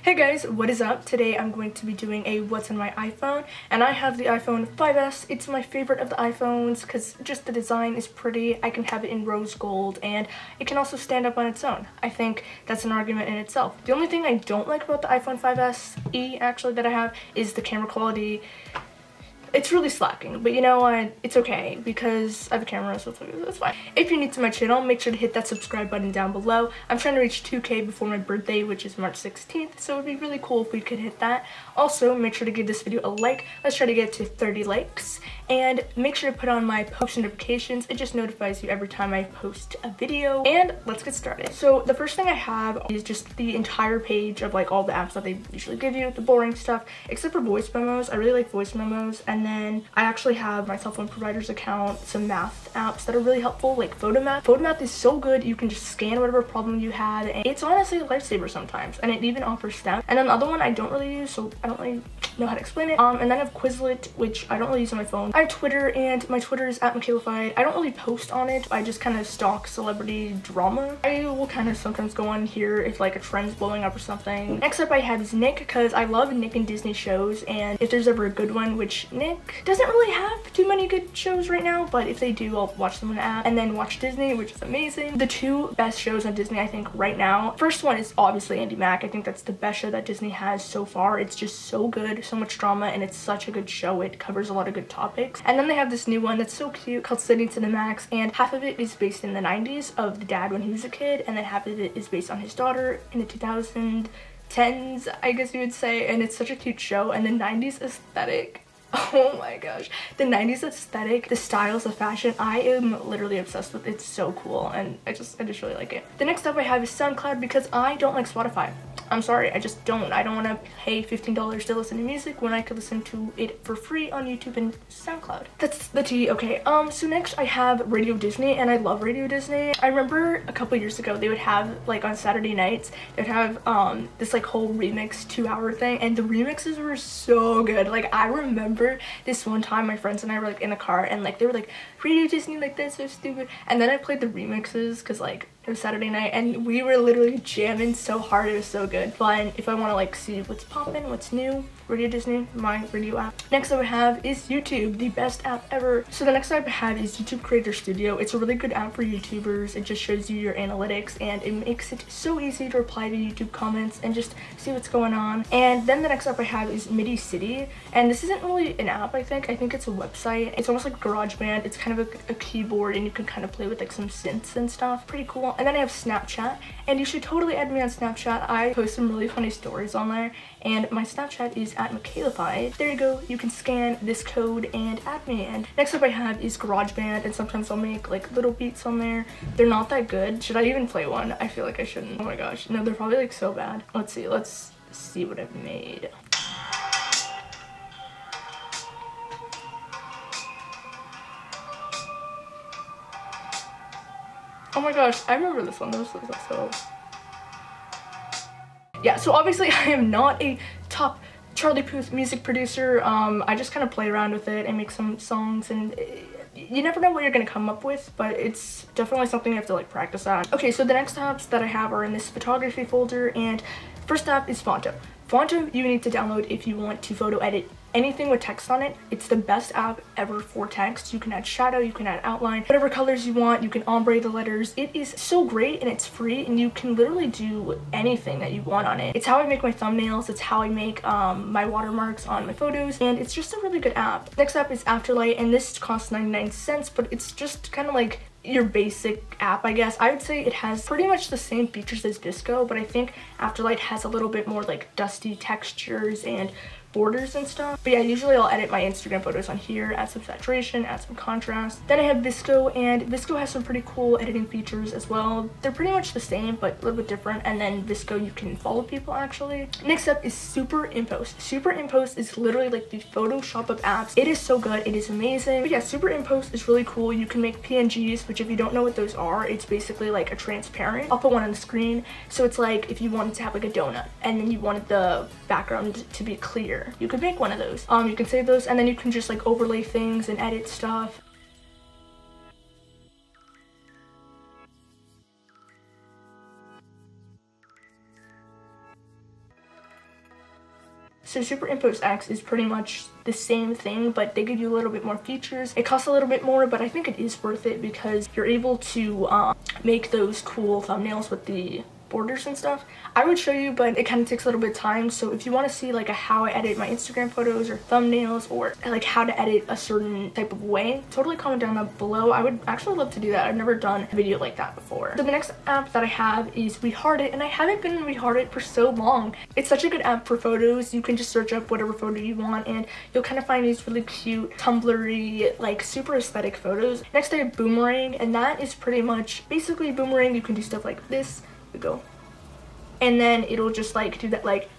Hey guys, what is up? Today I'm going to be doing a what's on my iPhone, and I have the iPhone 5S. It's my favorite of the iPhones because just the design is pretty. I can have it in rose gold, and it can also stand up on its own. I think that's an argument in itself. The only thing I don't like about the iPhone 5S E actually that I have is the camera quality. It's really slacking, but you know what? It's okay because I have a camera, so it's fine. If you're new to my channel, make sure to hit that subscribe button down below. I'm trying to reach 2K before my birthday, which is March 16th, so it'd be really cool if we could hit that. Also, make sure to give this video a like. Let's try to get to 30 likes. And make sure to put on my post notifications. It just notifies you every time I post a video. And let's get started. So the first thing I have is just the entire page of like all the apps that they usually give you, the boring stuff, except for voice memos. I really like voice memos. And then I actually have my cell phone provider's account, some math apps that are really helpful, like Photomath. Photomath is so good. You can just scan whatever problem you had, and it's honestly a lifesaver sometimes. And it even offers stamps. And then the other one I don't really use, so I don't really know how to explain it. And then I have Quizlet, which I don't really use on my phone. I have Twitter, and my Twitter is @michaelafiedyt. I don't really post on it. I just kind of stalk celebrity drama. I will kind of sometimes go on here if like a trend's blowing up or something. Next up I have is Nick, because I love Nick and Disney shows, and if there's ever a good one, which Nick doesn't really have too many good shows right now, but if they do, I'll watch them on the app. And then watch Disney, which is amazing. The two best shows on Disney I think right now, first one is obviously Andy Mac. I think that's the best show that Disney has so far. It's just so good, so much drama, and it's such a good show. It covers a lot of good topics. And then they have this new one that's so cute called Sitting to the Max, and half of it is based in the 90s of the dad when he was a kid, and then half of it is based on his daughter in the 2010s, I guess you would say. And it's such a cute show, and the 90s aesthetic, oh my gosh, the 90s aesthetic, the styles, the fashion, I am literally obsessed with. It's so cool, and I just really like it. The next up I have is SoundCloud, because I don't like Spotify. I'm sorry, I just don't. I don't want to pay $15 to listen to music when I could listen to it for free on YouTube and SoundCloud. That's the tea. Okay, so next I have Radio Disney, and I love Radio Disney. I remember a couple years ago they would have, like on Saturday nights, they'd have this like whole remix 2-hour thing, and the remixes were so good. Like I remember this one time my friends and I were like in the car, and like they were like, Radio Disney, like that's so stupid. And then I played the remixes because like it was Saturday night, and we were literally jamming so hard. It was so good. But if I want to like see what's popping, what's new, Radio Disney, my radio app. Next up I have is YouTube, the best app ever. So the next app I have is YouTube Creator Studio. It's a really good app for YouTubers. It just shows you your analytics, and it makes it so easy to reply to YouTube comments and just see what's going on. And then the next app I have is MIDI City, and this isn't really an app. I think it's a website. It's almost like GarageBand. It's kind of a keyboard, and you can kind of play with like some synths and stuff. Pretty cool. And then I have Snapchat, and you should totally add me on Snapchat. I post some really funny stories on there, and my Snapchat is @michaelafiedyt. There you go. You can scan this code and add me. And next up I have is GarageBand, and sometimes I'll make like little beats on there. They're not that good. Should I even play one? I feel like I shouldn't. Oh my gosh. No, they're probably like so bad. Let's see what I've made. Oh my gosh, I remember this one. This was so... Yeah, so obviously I am not a top Charlie Puth music producer. I just kind of play around with it and make some songs, and you never know what you're gonna come up with, but it's definitely something you have to like practice on. Okay, so the next apps that I have are in this photography folder, and first app is Fonto. Fonto you need to download if you want to photo edit anything with text on it. It's the best app ever for text. You can add shadow, you can add outline, whatever colors you want. You can ombre the letters. It is so great, and it's free, and you can literally do anything that you want on it. It's how I make my thumbnails. It's how I make my watermarks on my photos, and it's just a really good app. Next app is Afterlight, and this costs 99 cents, but it's just kind of like your basic app, I guess. I would say it has pretty much the same features as Visco, but I think Afterlight has a little bit more like dusty textures and borders and stuff. But yeah, usually I'll edit my Instagram photos on here, add some saturation, add some contrast. Then I have Visco, and Visco has some pretty cool editing features as well. They're pretty much the same, but a little bit different. And then Visco, you can follow people actually. Next up is Superimpost. Superimpost is literally like the Photoshop of apps. It is so good. It is amazing. But yeah, Superimpost is really cool. You can make PNGs, which if you don't know what those are, it's basically like a transparent. I'll put one on the screen. So it's like if you wanted to have like a donut, and then you wanted the background to be clear, you could make one of those. You can save those, and then you can just like overlay things and edit stuff. So Superimposed X is pretty much the same thing, but they give you a little bit more features. It costs a little bit more, but I think it is worth it because you're able to make those cool thumbnails with the borders and stuff. I would show you, but it kind of takes a little bit of time. So if you want to see like how I edit my Instagram photos or thumbnails, or like how to edit a certain type of way, totally comment down below. I would actually love to do that. I've never done a video like that before. So the next app that I have is WeHeartIt, and I haven't been in WeHeartIt for so long. It's such a good app for photos. You can just search up whatever photo you want and you'll kind of find these really cute Tumblr-y, like super aesthetic photos. Next I have Boomerang, and that is pretty much basically Boomerang. You can do stuff like this. Go, and then it'll just like do that like.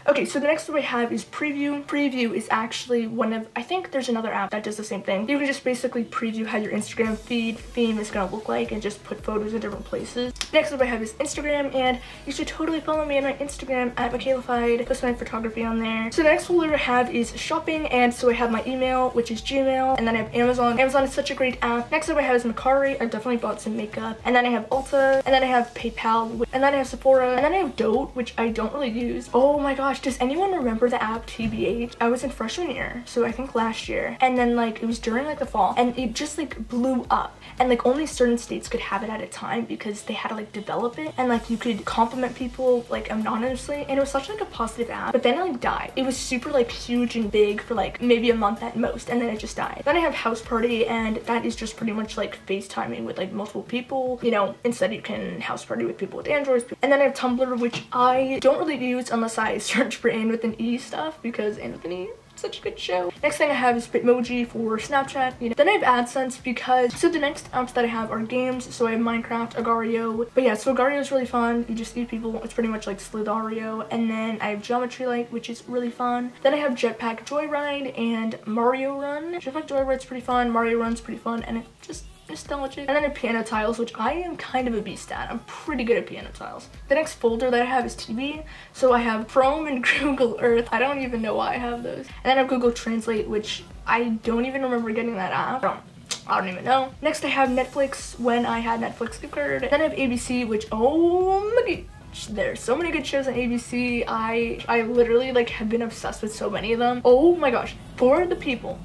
Okay, so the next one I have is Preview. Preview is actually one of, I think there's another app that does the same thing. You can just basically preview how your Instagram feed theme is gonna look like and just put photos in different places. Next up I have is Instagram, and you should totally follow me on my Instagram at michaelafiedyt. Post my photography on there. So the next folder I have is shopping, and so I have my email, which is Gmail, and then I have Amazon. Amazon is such a great app. Next up I have is Mercari. I've definitely bought some makeup, and then I have Ulta, and then I have PayPal, and then I have Sephora, and then I have Dote, which I don't really use. Oh my gosh, does anyone remember the app TBH? I was in freshman year, so I think last year, and then like it was during like the fall, and it just like blew up, and like only certain states could have it at a time because they had to like develop it, and like you could compliment people like anonymously, and it was such like a positive app. But then it like died. It was super like huge and big for like maybe a month at most, and then it just died. Then I have House Party, and that is just pretty much like FaceTiming with like multiple people. You know, instead you can house party with people with Androids. And then I have Tumblr, which I don't really use unless I search for Anne with an E stuff, because Anthony, such a good show. Next thing I have is Bitmoji for Snapchat. You know. Then I have AdSense because, so the next apps that I have are games. So I have Minecraft, Agario. But yeah, so Agario is really fun. You just eat people. It's pretty much like Slither.io. And then I have Geometry Light, which is really fun. Then I have Jetpack Joyride and Mario Run. Jetpack Joyride's pretty fun. Mario Run's pretty fun, and it just nostalgic. And then I have Piano Tiles, which I am kind of a beast at. I'm pretty good at piano tiles. The next folder that I have is TV. So I have Chrome and Google Earth. I don't even know why I have those. And then I have Google Translate, which I don't even remember getting that app. I don't even know. Next I have Netflix, when I had Netflix gift card. Then I have ABC, which, oh my god, there's so many good shows on ABC. I literally like have been obsessed with so many of them. Oh my gosh. For the people,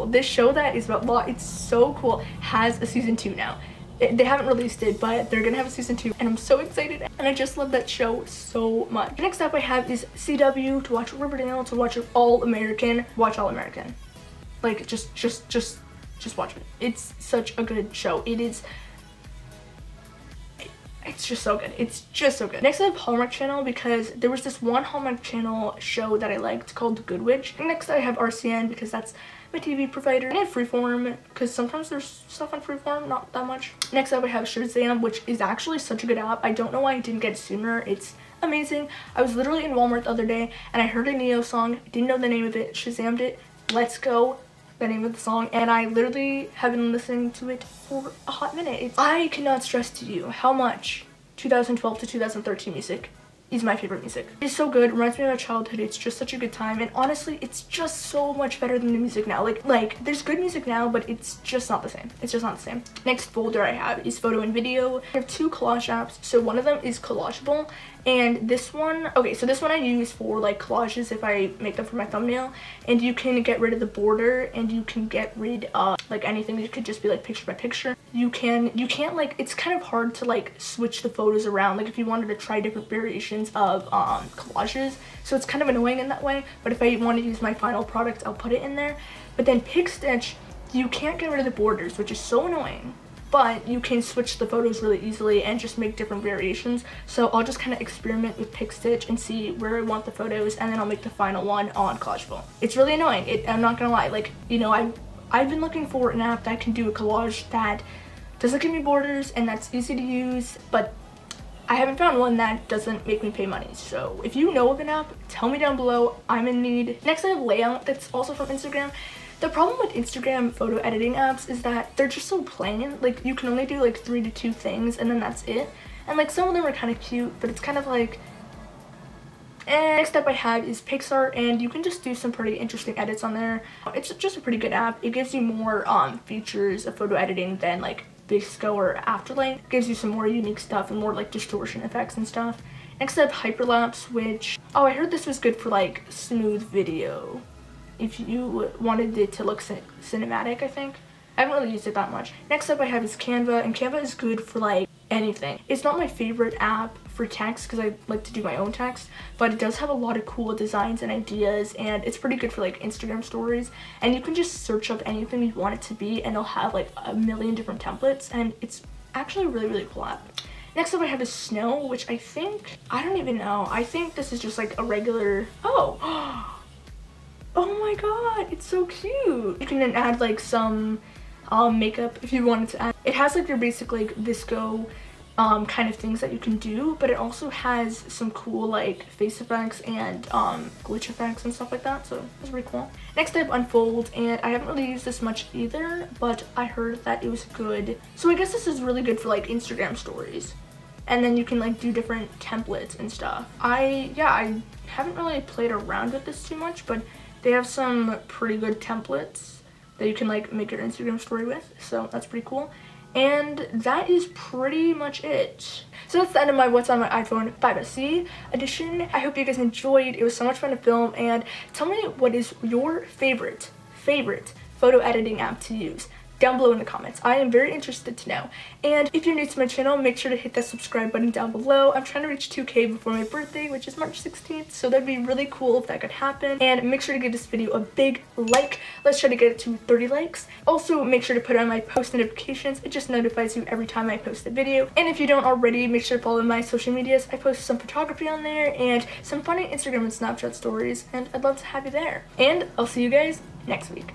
this show that is about law, it's so cool, has a season 2 now. They haven't released it, but they're gonna have a season 2, and I'm so excited, and I just love that show so much. Next up I have is CW, to watch Riverdale, to watch All American. Watch All American. Like just watch it. It's such a good show. It's just so good. It's just so good. Next I have Hallmark Channel, because there was this one Hallmark Channel show that I liked called The Good Witch. And next I have RCN, because that's my TV provider. And I have Freeform, because sometimes there's stuff on Freeform, not that much. Next up I have Shazam, which is actually such a good app. I don't know why I didn't get it sooner. It's amazing. I was literally in Walmart the other day, and I heard a Neo song, didn't know the name of it, Shazammed it, Let's Go, the name of the song, and I literally have been listening to it for a hot minute. I cannot stress to you how much 2012 to 2013 music is my favorite music. It's so good, reminds me of my childhood. It's just such a good time, and honestly it's just so much better than the music now. Like there's good music now, but it's just not the same. It's just not the same. Next folder I have is photo and video. I have 2 collage apps. So one of them is Collageable, and this one, okay, so this one I use for like collages if I make them for my thumbnail, and you can get rid of the border, and you can get rid of like anything. It could just be like picture by picture. You can't like, it's kind of hard to like switch the photos around, like if you wanted to try different variations of collages, so it's kind of annoying in that way. But if I want to use my final product, I'll put it in there. But then PicStitch, you can't get rid of the borders, which is so annoying, but you can switch the photos really easily and just make different variations. So I'll just kind of experiment with PicStitch and see where I want the photos, and then I'll make the final one on Collageable. It's really annoying. I'm not gonna lie, like, you know, I've been looking for an app that can do a collage that doesn't give me borders and that's easy to use, but I haven't found one that doesn't make me pay money. So if you know of an app, tell me down below. I'm in need. Next I have Layout, that's also from Instagram. The problem with Instagram photo editing apps is that they're just so plain. Like you can only do like 3 to 2 things, and then that's it. And like some of them are kind of cute, but it's kind of like, Next up I have is PixArt, and you can just do some pretty interesting edits on there. It's just a pretty good app. It gives you more features of photo editing than like Visco or Afterlight. It gives you some more unique stuff and more like distortion effects and stuff. Next up, hyperlapse, which, oh, I heard this was good for like smooth video. If you wanted it to look cinematic, I think. I haven't really used it that much. Next up I have is Canva, and Canva is good for like anything. It's not my favorite app for text because I like to do my own text, but it does have a lot of cool designs and ideas, and it's pretty good for like Instagram stories. And you can just search up anything you want it to be, and it'll have like a million different templates, and it's actually a really, really cool app. Next up I have is Snow, which I don't even know. I think this is just like a regular, oh my god, it's so cute. You can then add like some makeup if you wanted to add. It has like your basic like visco kind of things that you can do, but it also has some cool like face effects and glitch effects and stuff like that, so it's really cool. Next I have Unfold, and I haven't really used this much either, but I heard that it was good. So I guess this is really good for like Instagram stories, and then you can like do different templates and stuff. I haven't really played around with this too much, but they have some pretty good templates that you can like make your Instagram story with, so that's pretty cool. And that is pretty much it. So that's the end of my What's on My iPhone 5SE edition. I hope you guys enjoyed. It was so much fun to film, and tell me what is your favorite photo editing app to use down below in the comments. I am very interested to know. And if you're new to my channel, make sure to hit that subscribe button down below. I'm trying to reach 2K before my birthday, which is March 16th, so that'd be really cool if that could happen. And make sure to give this video a big like. Let's try to get it to 30 likes. Also, make sure to put on my post notifications. It just notifies you every time I post a video. And if you don't already, make sure to follow my social medias. I post some photography on there and some funny Instagram and Snapchat stories, and I'd love to have you there. And I'll see you guys next week.